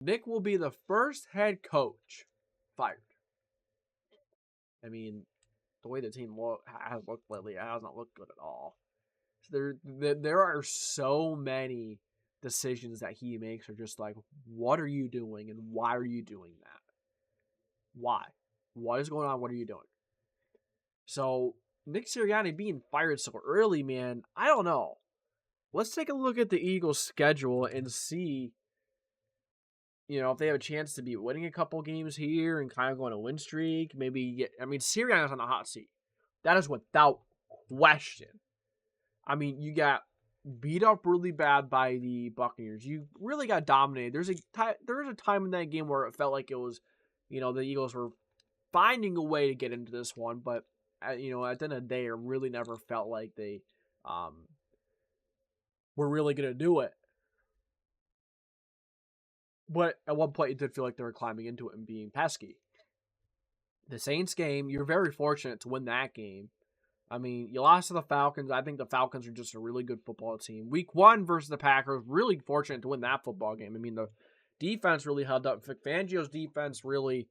Nick will be the first head coach fired. I mean, the way the team has looked lately, it has not looked good at all. So there are so many decisions that he makes are just like, what are you doing and why are you doing that? Why? What is going on? What are you doing? So Nick Sirianni being fired so early, man, I don't know. Let's take a look at the Eagles' schedule and see, if they have a chance to be winning a couple games here and kind of going a win streak. Maybe Sirianni's on the hot seat. That is without question. I mean, you got beat up really bad by the Buccaneers. You really got dominated. There was a time in that game where it felt like it was, the Eagles were finding a way to get into this one, but at the end of the day, it really never felt like they were really going to do it. But at one point, it did feel like they were climbing into it and being pesky. The Saints game, you're very fortunate to win that game. I mean, you lost to the Falcons. I think the Falcons are just a really good football team. Week 1 versus the Packers, really fortunate to win that football game. I mean, the defense really held up. Fangio's defense really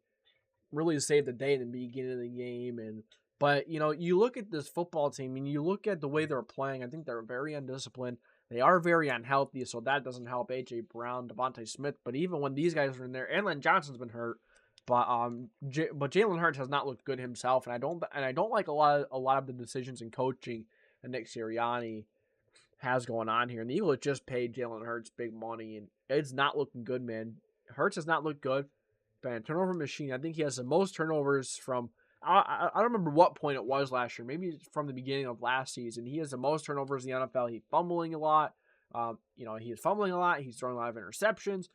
saved the day in the beginning of the game. But, you look at this football team and you look at the way they're playing. I think they're very undisciplined. They are very unhealthy, so that doesn't help A.J. Brown, Devontae Smith. But even when these guys are in there, Anlin Johnson's been hurt. But Jalen Hurts has not looked good himself, and I don't like a lot of the decisions in coaching that Nick Sirianni has going on here. And the Eagles just paid Jalen Hurts big money, and it's not looking good, man. Hurts has not looked good. Been a turnover machine. I think he has the most turnovers from I don't remember what point it was last year. Maybe from the beginning of last season. He has the most turnovers in the NFL. He's fumbling a lot. He's fumbling a lot. He's throwing a lot of interceptions.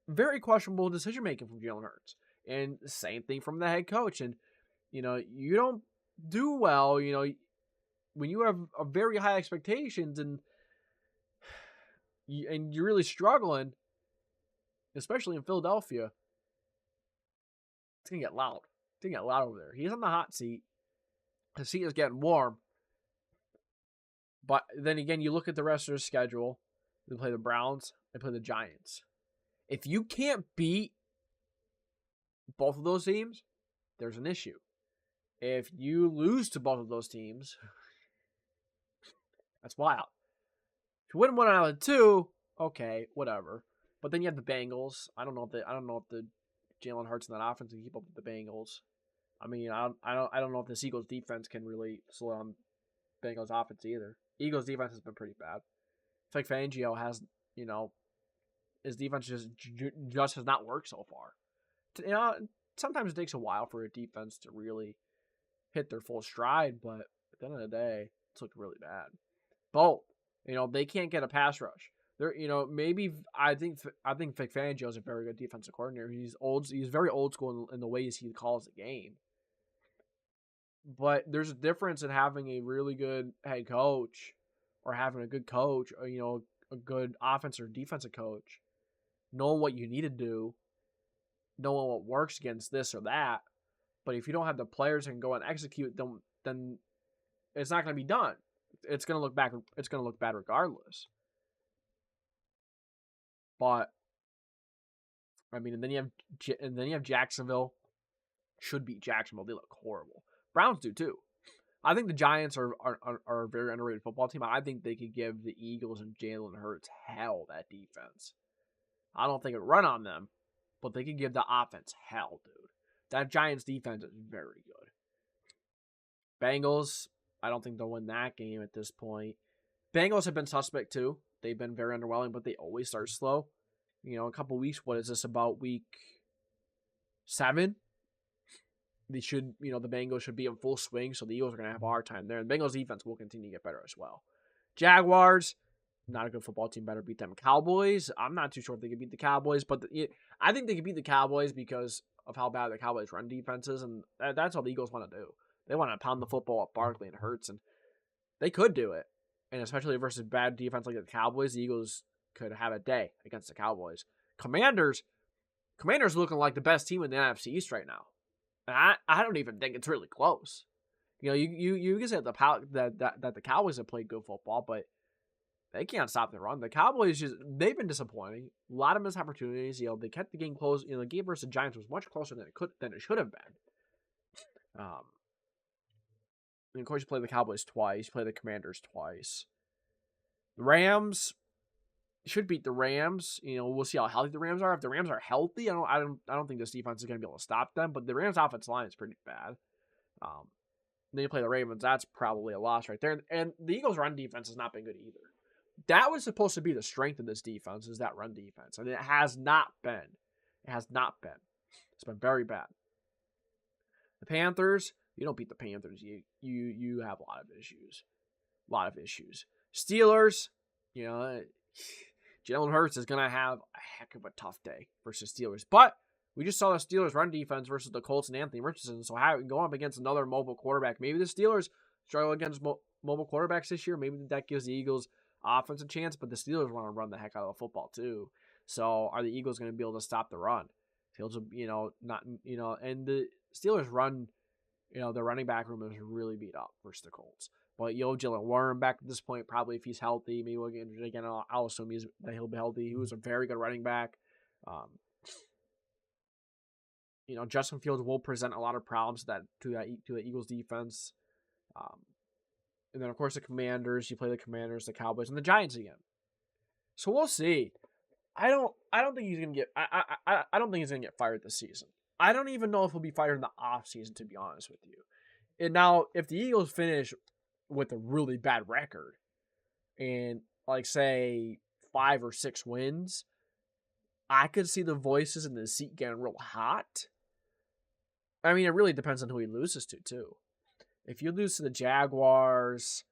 Very questionable decision making from Jalen Hurts. And the same thing from the head coach. And, you don't do well, when you have a very high expectations and you're really struggling, especially in Philadelphia, it's going to get loud. It's going to get loud over there. He's on the hot seat. The seat is getting warm. But then again, you look at the rest of their schedule. They play the Browns. They play the Giants. If you can't beat both of those teams, there's an issue. If you lose to both of those teams, that's wild. If you win one out of the two, okay, whatever. But then you have the Bengals. I don't know if the Jalen Hurts in that offense can keep up with the Bengals. I mean, I don't know if this Eagles defense can really slow down Bengals offense either. Eagles defense has been pretty bad. It's like Fangio has, his defense just has not worked so far. Sometimes it takes a while for a defense to really hit their full stride, but at the end of the day, it's looked really bad. Both, they can't get a pass rush. They're, maybe I think Vic Fangio is a very good defensive coordinator. He's very old school in the ways he calls the game. But there's a difference in having a really good head coach or having a good coach, or, a good offensive or defensive coach, knowing what you need to do, knowing what works against this or that. But if you don't have the players that can go and execute them, then it's not going to be done. It's going to look back. It's going to look bad regardless. But I mean, and then you have Jacksonville. Should beat Jacksonville. They look horrible. Browns do too. I think the Giants are a very underrated football team. I think they could give the Eagles and Jalen Hurts hell, that defense. I don't think it would run on them, but they could give the offense hell, dude. That Giants defense is very good. Bengals, I don't think they'll win that game at this point. Bengals have been suspect too. They've been very underwhelming, but they always start slow. A couple weeks. What is this about? Week 7? They should, the Bengals should be in full swing, so the Eagles are going to have a hard time there. And the Bengals defense will continue to get better as well. Jaguars, not a good football team. Better beat them. Cowboys, I'm not too sure if they can beat the Cowboys, but I think they can beat the Cowboys because of how bad the Cowboys run defense is, and that's all the Eagles want to do. They want to pound the football at Barkley and Hurts, and they could do it. And especially versus bad defense like the Cowboys, the Eagles could have a day against the Cowboys. Commanders looking like the best team in the NFC East right now. And I don't even think it's really close. You can say that the Cowboys have played good football, but They can't stop the run. The Cowboys they've been disappointing. A lot of missed opportunities. They kept the game close. The game versus the Giants was much closer than it should have been. And of course, you play the Cowboys twice. You play the Commanders twice. The Rams should beat the Rams. We'll see how healthy the Rams are. If the Rams are healthy, I don't think this defense is going to be able to stop them. But the Rams' offensive line is pretty bad. Then you play the Ravens. That's probably a loss right there. And the Eagles' run defense has not been good either. That was supposed to be the strength of this defense, is that run defense. And it has not been. It has not been. It's been very bad. The Panthers, you don't beat the Panthers. You have a lot of issues. A lot of issues. Steelers, Jalen Hurts is going to have a heck of a tough day versus Steelers. But we just saw the Steelers run defense versus the Colts and Anthony Richardson. So going up against another mobile quarterback, maybe the Steelers struggle against mobile quarterbacks this year. Maybe that gives the Eagles offensive chance, but the Steelers want to run the heck out of the football too. So are the Eagles going to be able to stop the run? Fields, and the Steelers run, their running back room is really beat up versus the Colts. But Jalen Warren back at this point, probably if he's healthy, maybe we'll get injured again. I'll assume that he'll be healthy. He was a very good running back. Justin Fields will present a lot of problems to the Eagles defense. And then of course the Commanders. You play the Commanders, the Cowboys, and the Giants again. So we'll see. I don't think he's gonna get. I don't think he's gonna get fired this season. I don't even know if he'll be fired in the offseason, to be honest with you. And now, if the Eagles finish with a really bad record and say 5 or 6 wins, I could see the voices in the seat getting real hot. I mean, it really depends on who he loses to too. If you lose to the Jaguars,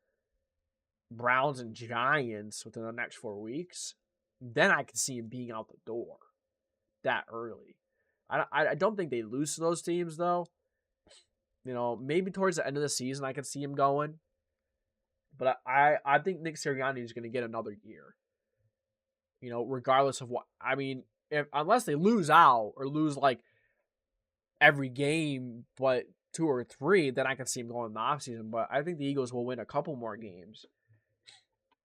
Browns, and Giants within the next 4 weeks, then I could see him being out the door that early. I don't think they lose to those teams, though. Maybe towards the end of the season I could see him going. But I think Nick Sirianni is going to get another year. Regardless of what. I mean, unless they lose out or lose, every game but 2 or 3, then I can see him going in the offseason. But I think the Eagles will win a couple more games.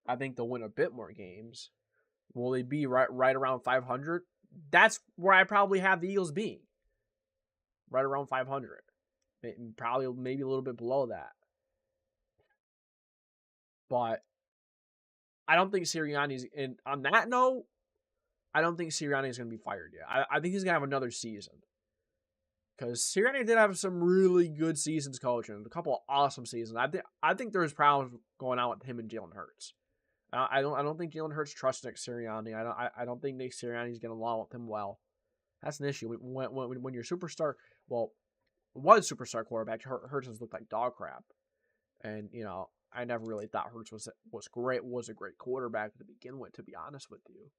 I think they'll win a bit more games. Will they be right around 500? That's where I probably have the Eagles being. Right around 500. Probably maybe a little bit below that. But I don't think Sirianni's on that note, I don't think Sirianni is going to be fired yet. I think he's going to have another season. Because Sirianni did have some really good seasons coaching. A couple of awesome seasons. I think there's problems going on with him and Jalen Hurts. I don't think Jalen Hurts trusts Nick Sirianni. I don't think Nick Sirianni is going to allow him well. That's an issue when your superstar, was superstar quarterback. Hurts has looked like dog crap, and I never really thought Hurts was a great quarterback to begin with. To be honest with you,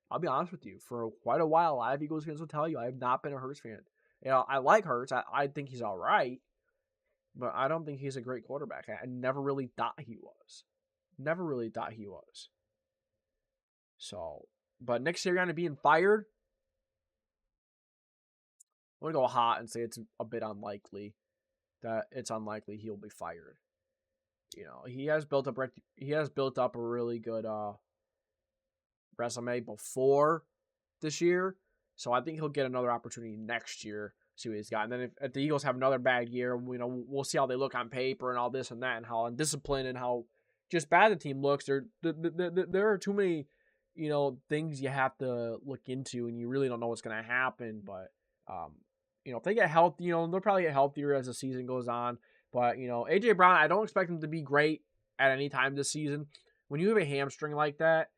I'll be honest with you. For quite a while, a lot of Eagles fans will tell you I have not been a Hurts fan. I like Hurts. I think he's all right, but I don't think he's a great quarterback. I never really thought he was. Never really thought he was. So, but Nick Sirianni being fired, I'm going to go hot and say it's a bit unlikely that he'll be fired. He has built up a really good resume before this year. So I think he'll get another opportunity next year, see what he's got. And then if the Eagles have another bad year, we'll see how they look on paper and all this and that, and how undisciplined and how just bad the team looks. There are too many, things you have to look into, and you really don't know what's going to happen. But, if they get healthy, they'll probably get healthier as the season goes on. But, A.J. Brown, I don't expect him to be great at any time this season. When you have a hamstring like that,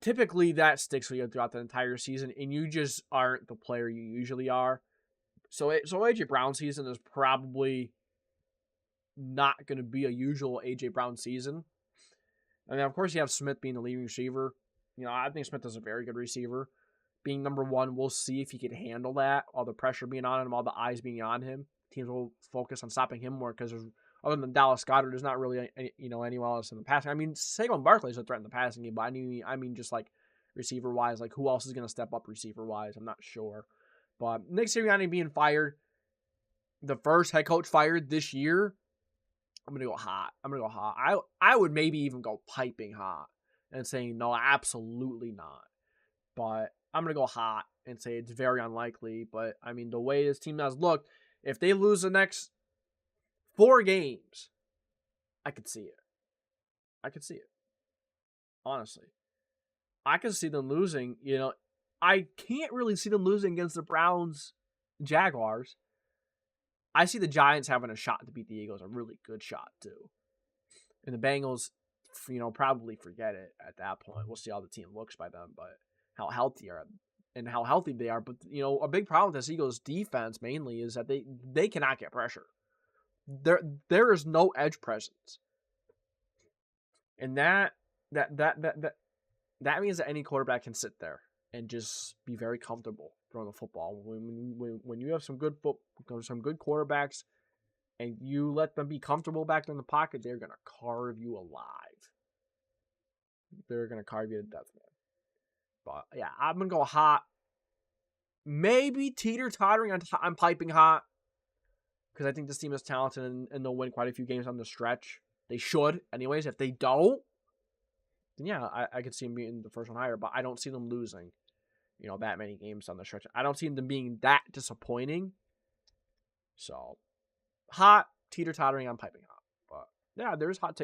typically that sticks with you throughout the entire season, and you just aren't the player you usually are. So A.J. Brown's season is probably not going to be a usual A.J. Brown season. And then, of course, you have Smith being the leading receiver. I think Smith is a very good receiver. Being number 1, we'll see if he can handle that. All the pressure being on him, all the eyes being on him. Teams will focus on stopping him more because other than Dallas Goedert, there's not really anyone else in the passing. I mean, Saquon Barkley is a threat in the passing game, but I mean just receiver wise, who else is going to step up receiver wise? I'm not sure. But Nick Sirianni being fired, the first head coach fired this year I'm gonna go hot. I'm gonna go hot. I would maybe even go piping hot and saying no, absolutely not. But I'm gonna go hot and say it's very unlikely. But I mean, the way this team has looked, if they lose the next 4 games, I could see it. I could see it. Honestly, I could see them losing. I can't really see them losing against the Browns, Jaguars. I see the Giants having a shot to beat the Eagles, a really good shot too. And the Bengals, probably forget it at that point. We'll see how the team looks by then, but how healthy they are. But a big problem with this Eagles defense mainly is that they cannot get pressure. There is no edge presence, and that means that any quarterback can sit there and just be very comfortable throwing the football. When you have some good quarterbacks, and you let them be comfortable back there in the pocket, they're gonna carve you alive. They're gonna carve you to death, man. But yeah, I'm gonna go hot. Maybe teeter-tottering on piping hot, because I think this team is talented and they'll win quite a few games on the stretch. They should, anyways. If they don't, then yeah, I could see them being the first one higher. But I don't see them losing, that many games on the stretch. I don't see them being that disappointing. So, hot, teeter-tottering on piping hot. But yeah, there's hot takes.